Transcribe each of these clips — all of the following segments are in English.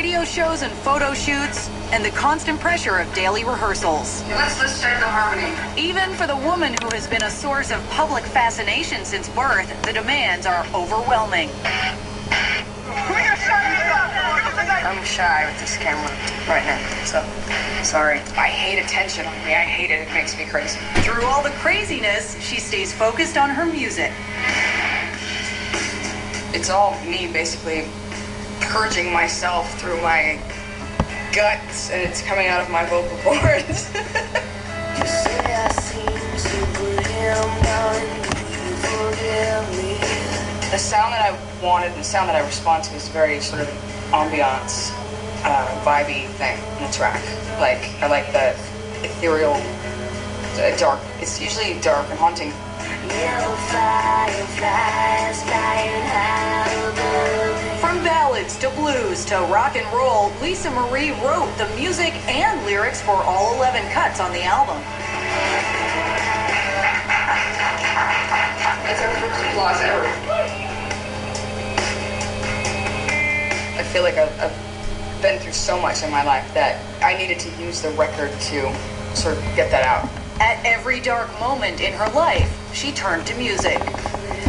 radio shows and photo shoots, and the constant pressure of daily rehearsals. Let's start the harmony. Even for the woman who has been a source of public fascination since birth, the demands are overwhelming. I'm shy with this camera right now, so sorry. I hate attention on me. I hate it. It makes me crazy. Through all the craziness, she stays focused on her music. It's all me basically purging myself through my guts, and it's coming out of my vocal cords. You say I seem to put him down and you forgive me. The sound that I wanted, the sound that I respond to is very sort of ambiance, vibey thing in the track. Like, I like the ethereal, dark. It's usually dark and haunting. Yellow fireflies flying high above me. From ballads to blues to rock and roll, Lisa Marie wrote the music and lyrics for all 11 cuts on the album. It's our first applause ever. I feel like I've been through so much in my life that I needed to use the record to sort of get that out. At every dark moment in her life, she turned to music.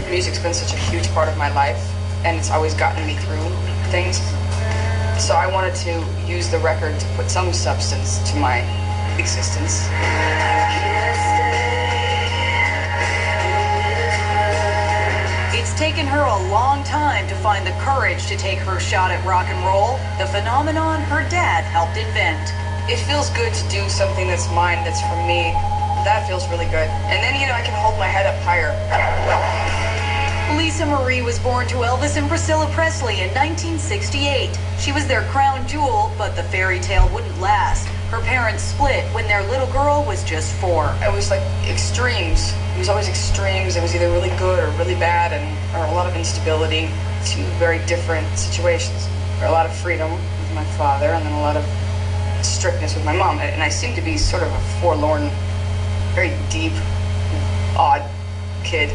Music's been such a huge part of my life, and it's always gotten me through things. So I wanted to use the record to put some substance to my existence. It's taken her a long time to find the courage to take her shot at rock and roll, the phenomenon her dad helped invent. It feels good to do something that's mine, that's for me. That feels really good. And then, I can hold my head up higher. Lisa Marie was born to Elvis and Priscilla Presley in 1968. She was their crown jewel, but the fairy tale wouldn't last. Her parents split when their little girl was just 4. It was like extremes. It was always extremes. It was either really good or really bad, or a lot of instability. Two very different situations. Or a lot of freedom with my father, and then a lot of strictness with my mom. And I seemed to be sort of a forlorn, very deep, odd kid.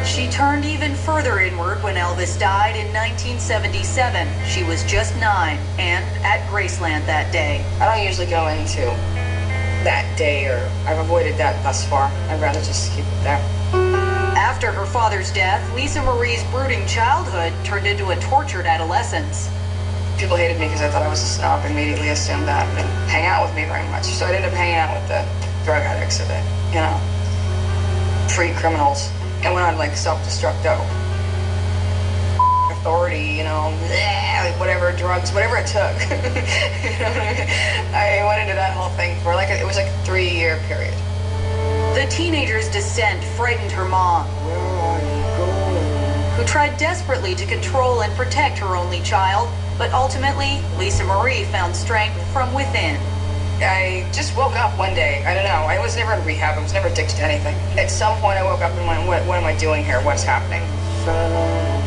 She turned even further inward when Elvis died in 1977. She was just 9 and at Graceland that day. I don't usually go into that day, or I've avoided that thus far. I'd rather just keep it there. After her father's death, Lisa Marie's brooding childhood turned into a tortured adolescence. People hated me because I thought I was a snob, immediately assumed that, and didn't hang out with me very much. So I'd end up hanging out with the drug addicts or the, pre-criminals. And went on like self-destructo. Authority, whatever, drugs, whatever it took. I went into that whole thing for it was like a 3-year period. The teenager's descent frightened her mom, who tried desperately to control and protect her only child, but ultimately, Lisa Marie found strength from within. I just woke up one day. I don't know. I was never in rehab. I was never addicted to anything. At some point, I woke up and went, what am I doing here? What's happening?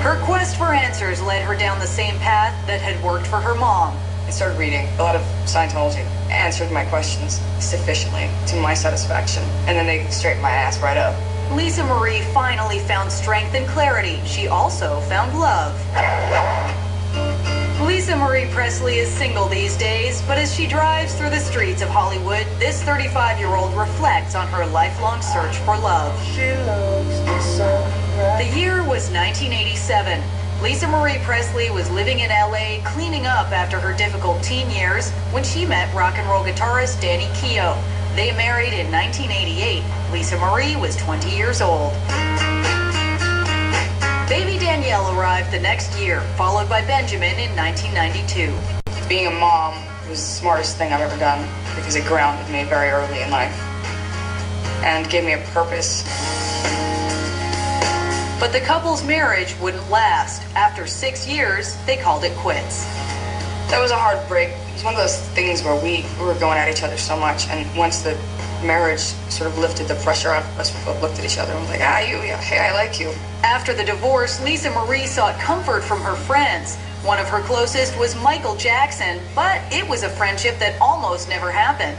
Her quest for answers led her down the same path that had worked for her mom. I started reading a lot of Scientology. Answered my questions sufficiently to my satisfaction. And then they straightened my ass right up. Lisa Marie finally found strength and clarity. She also found love. Lisa Marie Presley is single these days, but as she drives through the streets of Hollywood, this 35-year-old reflects on her lifelong search for love. The year was 1987. Lisa Marie Presley was living in LA, cleaning up after her difficult teen years when she met rock and roll guitarist Danny Keough. They married in 1988. Lisa Marie was 20 years old. Baby Danielle arrived the next year, followed by Benjamin in 1992. Being a mom was the smartest thing I've ever done because it grounded me very early in life and gave me a purpose. But the couple's marriage wouldn't last. After 6 years, they called it quits. That was a hard break. It was one of those things where we were going at each other so much, and once the marriage sort of lifted the pressure off of us, we both looked at each other and were like, hey, I like you. After the divorce, Lisa Marie sought comfort from her friends. One of her closest was Michael Jackson, but it was a friendship that almost never happened.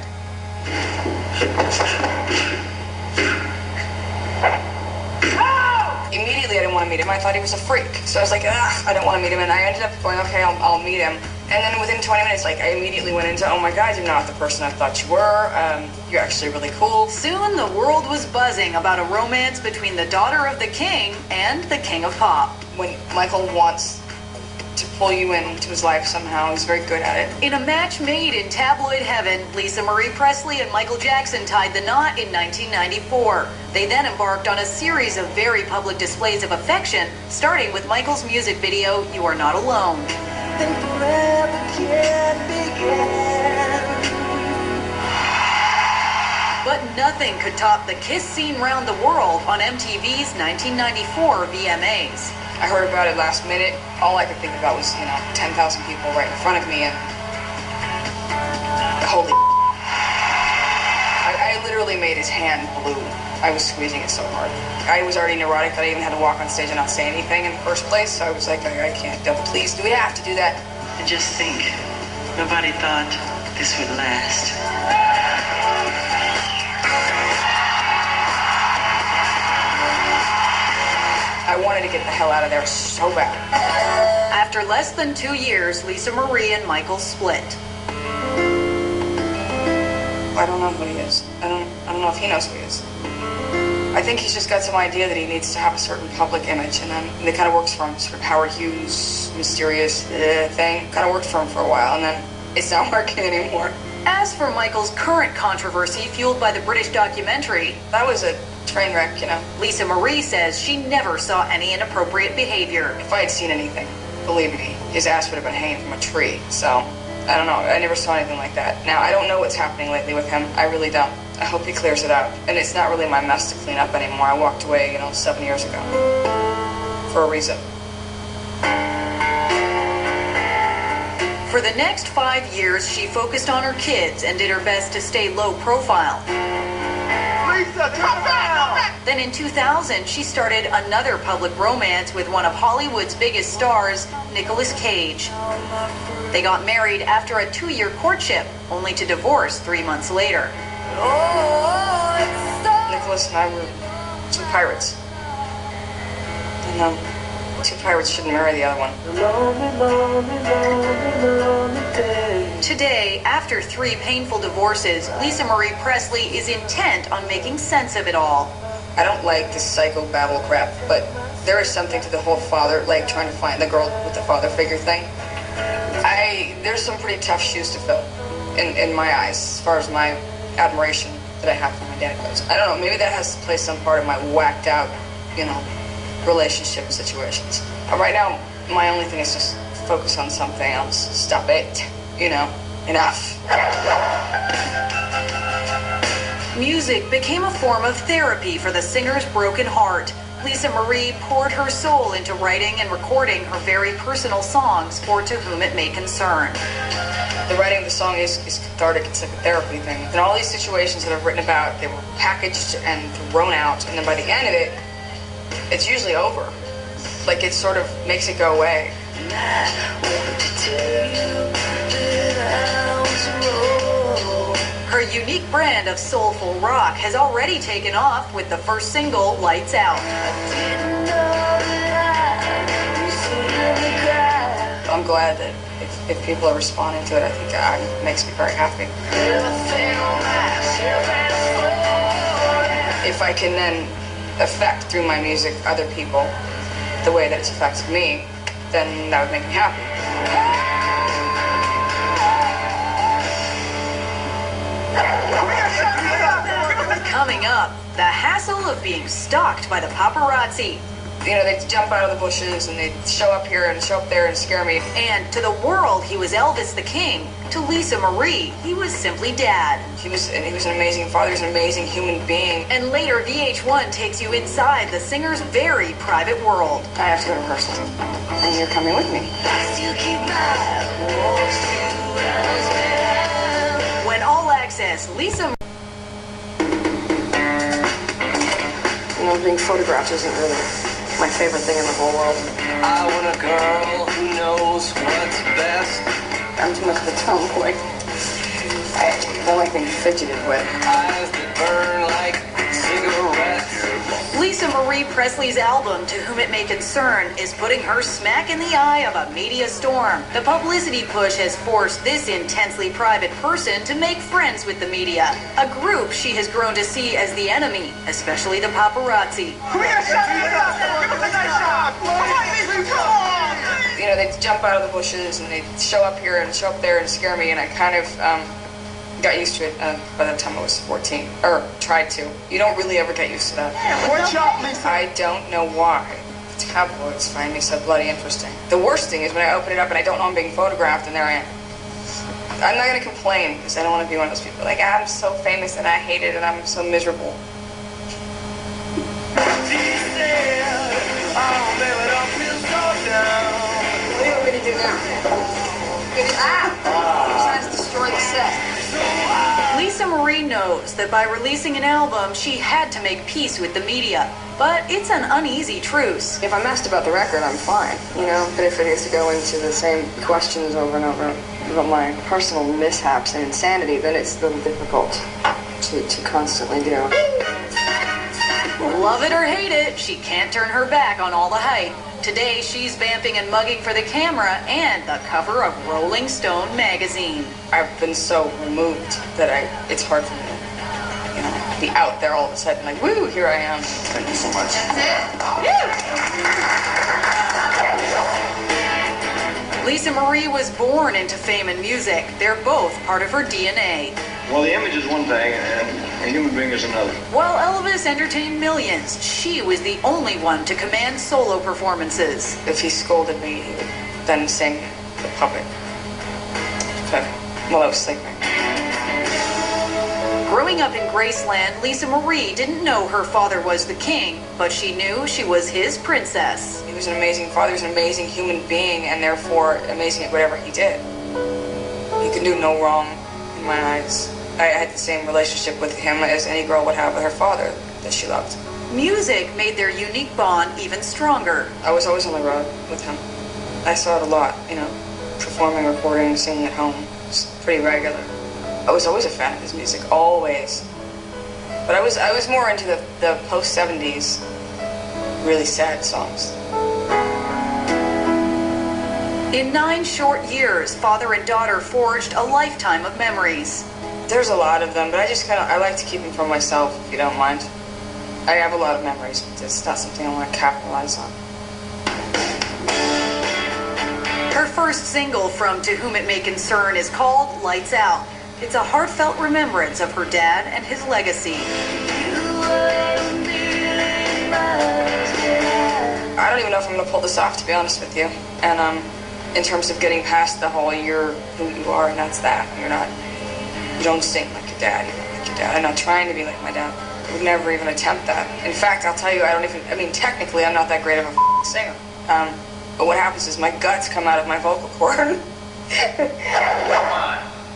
Immediately, I didn't want want to meet him. I thought he was a freak. So I was like, ugh, I don't want to meet him. And I ended up going, okay, I'll meet him. And then within 20 minutes, like, I immediately went into, oh my God, you're not the person I thought you were. You're actually really cool. Soon the world was buzzing about a romance between the daughter of the king and the king of pop. When Michael wants to pull you into his life somehow, he's very good at it. In a match made in tabloid heaven, Lisa Marie Presley and Michael Jackson tied the knot in 1994. They then embarked on a series of very public displays of affection, starting with Michael's music video, You Are Not Alone. Then forever can begin. But nothing could top the kiss scene round the world on MTV's 1994 VMAs. I heard about it last minute. All I could think about was, 10,000 people right in front of me, and holy I literally made his hand blue. I was squeezing it so hard. I was already neurotic that I even had to walk on stage and not say anything in the first place, so I was like, I can't, please, do we have to do that? And just think, nobody thought this would last. I wanted to get the hell out of there so bad. After less than 2 years, Lisa Marie and Michael split. I don't know who he is. I don't know if he knows who he is. I think he's just got some idea that he needs to have a certain public image, and then it kind of works for him. Sort of Howard Hughes, mysterious thing. Kind of worked for him for a while, and then it's not working anymore. As for Michael's current controversy fueled by the British documentary, That was a train wreck, Lisa Marie says she never saw any inappropriate behavior. If I had seen anything, believe me, his ass would have been hanging from a tree. So, I don't know. I never saw anything like that. Now, I don't know what's happening lately with him. I really don't. I hope he clears it out. And it's not really my mess to clean up anymore. I walked away, 7 years ago. For a reason. For the next 5 years, she focused on her kids and did her best to stay low profile. Lisa, come down! Then in 2000, she started another public romance with one of Hollywood's biggest stars, Nicolas Cage. They got married after a 2-year courtship, only to divorce 3 months later. Nicholas and I were two pirates. And, two pirates shouldn't marry the other one. Today, after 3 painful divorces, Lisa Marie Presley is intent on making sense of it all. I don't like this psychobabble crap, but there is something to the whole father, like trying to find the girl with the father figure thing. There's some pretty tough shoes to fill, in my eyes, as far as my admiration that I have for my dad goes. I don't know, maybe that has to play some part of my whacked out, relationship situations. Right now, my only thing is just focus on something else. Stop it. Enough. Music became a form of therapy for the singer's broken heart. Lisa Marie poured her soul into writing and recording her very personal songs for To Whom It May Concern. The writing of the song is cathartic. It's like a therapy thing. And all these situations that I've written about, they were packaged and thrown out, and then by the end of it, it's usually over. Like it sort of makes it go away. Her unique brand of soulful rock has already taken off with the first single, Lights Out. I'm glad that if people are responding to it, I think it makes me very happy. If I can then affect through my music other people the way that it's affected me, then that would make me happy. Coming up, the hassle of being stalked by the paparazzi. They'd jump out of the bushes and they'd show up here and show up there and scare me. And to the world, he was Elvis the King. To Lisa Marie, he was simply Dad. He was an amazing father. He was an amazing human being. And later, VH1 takes you inside the singer's very private world. I have to go to rehearsal, and you're coming with me. When All Access, Lisa being photographed isn't really my favorite thing in the whole world. I want a girl who knows what's best. I'm too much of a tomboy. I don't like being fidgeted with. Eyes that burn like cigarettes. Lisa Lisa Marie Presley's album, To Whom It May Concern, is putting her smack in the eye of a media storm. The publicity push has forced this intensely private person to make friends with the media, a group she has grown to see as the enemy, especially the paparazzi. You know, they'd jump out of the bushes and they'd show up here and show up there and scare me, and I kind of got used to it by the time I was 14, or tried to. You don't really ever get used to that. I don't know why tabloids find me so bloody interesting. The worst thing is when I open it up and I don't know I'm being photographed, and there I am. I'm not going to complain because I don't want to be one of those people like, I'm so famous and I hate it and I'm so miserable. What do you want me to do now? Get it out. Trying to destroy the set. Lisa Marie knows that by releasing an album, she had to make peace with the media. But it's an uneasy truce. If I'm asked about the record, I'm fine, you know? But if it is to go into the same questions over and over about my personal mishaps and insanity, then it's a little difficult to constantly do. Love it or hate it, she can't turn her back on all the hype. Today, she's vamping and mugging for the camera and the cover of Rolling Stone magazine. I've been so removed that it's hard for me to, you know, be out there all of a sudden, like, woo, here I am. Thank you so much. Lisa Marie was born into fame and music. They're both part of her DNA. Well, the image is one thing, and a human being is another. While Elvis entertained millions, she was the only one to command solo performances. If he scolded me, he would then sing the puppet while I was sleeping. Growing up in Graceland, Lisa Marie didn't know her father was the king, but she knew she was his princess. He was an amazing father, he was an amazing human being, and therefore amazing at whatever he did. He could do no wrong in my eyes. I had the same relationship with him as any girl would have with her father that she loved. Music made their unique bond even stronger. I was always on the road with him. I saw it a lot, you know, performing, recording, singing at home. It's pretty regular. I was always a fan of his music, always. But I was more into the post-70s, really sad songs. In 9 short years, father and daughter forged a lifetime of memories. There's a lot of them, but I like to keep them for myself, if you don't mind. I have a lot of memories, but it's not something I want to capitalize on. Her first single from To Whom It May Concern is called Lights Out. It's a heartfelt remembrance of her dad and his legacy. I don't even know if I'm going to pull this off, to be honest with you. And in terms of getting past the whole you're who you are and that's that, you don't sing like your dad, you don't like your dad. I'm not trying to be like my dad. I would never even attempt that. In fact, I'll tell you, technically I'm not that great of a singer. But what happens is my guts come out of my vocal cord. 1,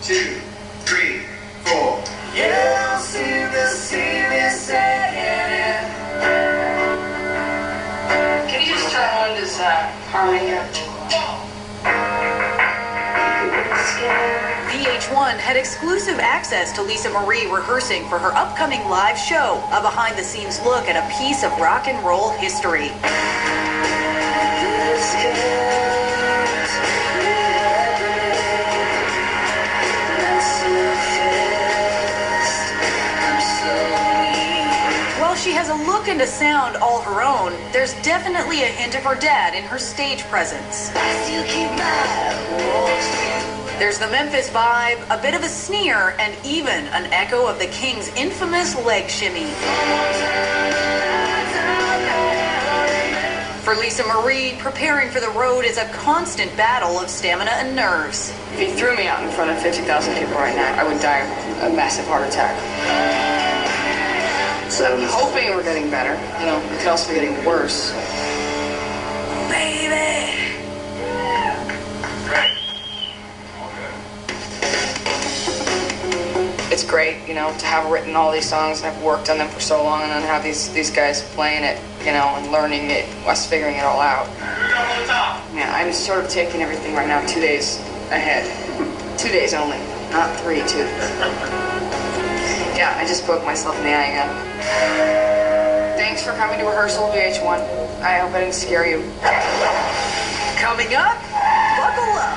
2, 3, 4. You don't seem to see me saying it. Can you just turn on this harmony here? VH1 had exclusive access to Lisa Marie rehearsing for her upcoming live show, a behind-the-scenes look at a piece of rock and roll history. While she has a look and a sound all her own, there's definitely a hint of her dad in her stage presence. There's the Memphis vibe, a bit of a sneer, and even an echo of the King's infamous leg shimmy. For Lisa Marie, preparing for the road is a constant battle of stamina and nerves. If you threw me out in front of 50,000 people right now, I would die of a massive heart attack. So I'm hoping we're getting better. You know, it could also be getting worse. Baby! It's great, you know, to have written all these songs and I've worked on them for so long and then have these guys playing it, you know, and learning it, us figuring it all out. Yeah, I'm sort of taking everything right now 2 days ahead. 2 days only, not 3, 2. Yeah, I just poked myself in the eye again. Thanks for coming to rehearsal, VH1. I hope I didn't scare you. Coming up, buckle up.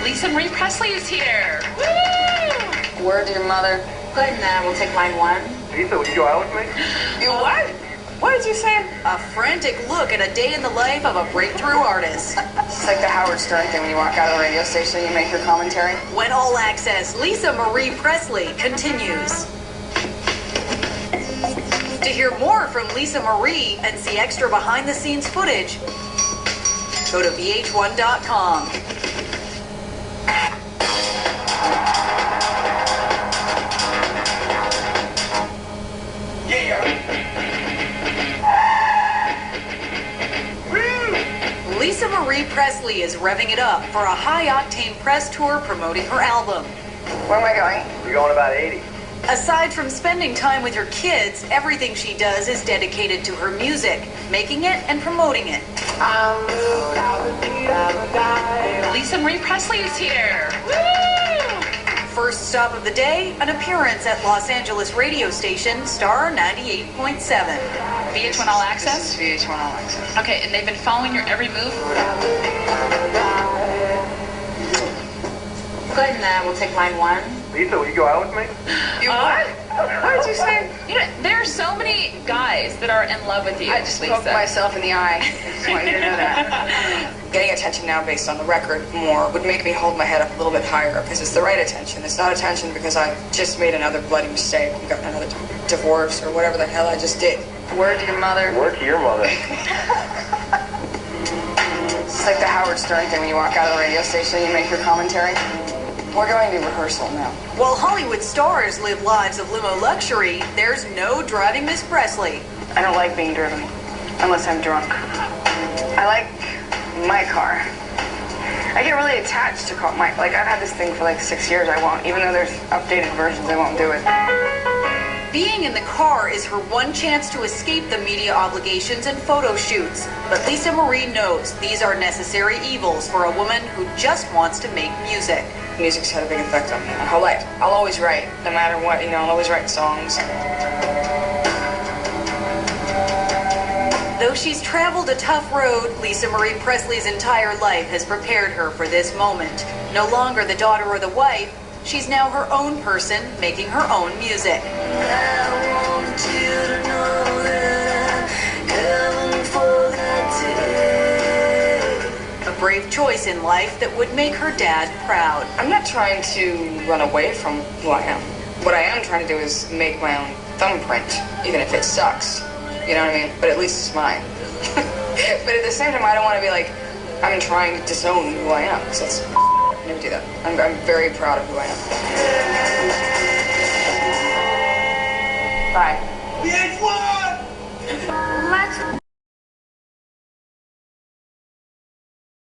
Lisa Marie Presley is here. Woo! Word to your mother. Good, now we'll take line 1. Lisa, will you go out with me? You what? What did you say? A frantic look at a day in the life of a breakthrough artist. It's like the Howard Stern thing when you walk out of the radio station and you make your commentary. When All Access Lisa Marie Presley continues. To hear more from Lisa Marie and see extra behind-the-scenes footage, go to vh1.com. Lisa Marie Presley is revving it up for a high-octane press tour promoting her album. Where am I going? You're going about 80. Aside from spending time with her kids, everything she does is dedicated to her music, making it and promoting it. Lisa Marie Presley is here. Woo! First stop of the day, an appearance at Los Angeles radio station Star 98.7. VH1 All Access? This is VH1 All Access. Okay, and they've been following your every move? Good, now we'll take line 1. Lisa, will you go out with me? You what? What did you say? You know, there are so many guys that are in love with you, I just Lisa. poked myself in the eye. I just want you to know that. Getting attention now based on the record more would make me hold my head up a little bit higher because it's the right attention. It's not attention because I just made another bloody mistake and got another divorce or whatever the hell I just did. Word to your mother. Word to your mother. It's like the Howard Stern thing when you walk out of the radio station and you make your commentary. We're going to rehearsal now. While Hollywood stars live lives of limo luxury, there's no driving Miss Presley. I don't like being driven unless I'm drunk. I like my car. I get really attached to I've had this thing for like 6 years. I won't, even though there's updated versions, I won't do it. Being in the car is her one chance to escape the media obligations and photo shoots. But Lisa Marie knows these are necessary evils for a woman who just wants to make music. Music's had a big effect on me my whole life. I'll always write, no matter what, I'll always write songs. Though she's traveled a tough road, Lisa Marie Presley's entire life has prepared her for this moment. No longer the daughter or the wife, she's now her own person, making her own music. I want you to know that I'm coming for that day. A brave choice in life that would make her dad proud. I'm not trying to run away from who I am. What I am trying to do is make my own thumbprint, even if it sucks. You know what I mean? But at least it's mine. But at the same time, I don't want to be like, I'm trying to disown who I am. Because that's never do that. I'm very proud of who I am. Bye.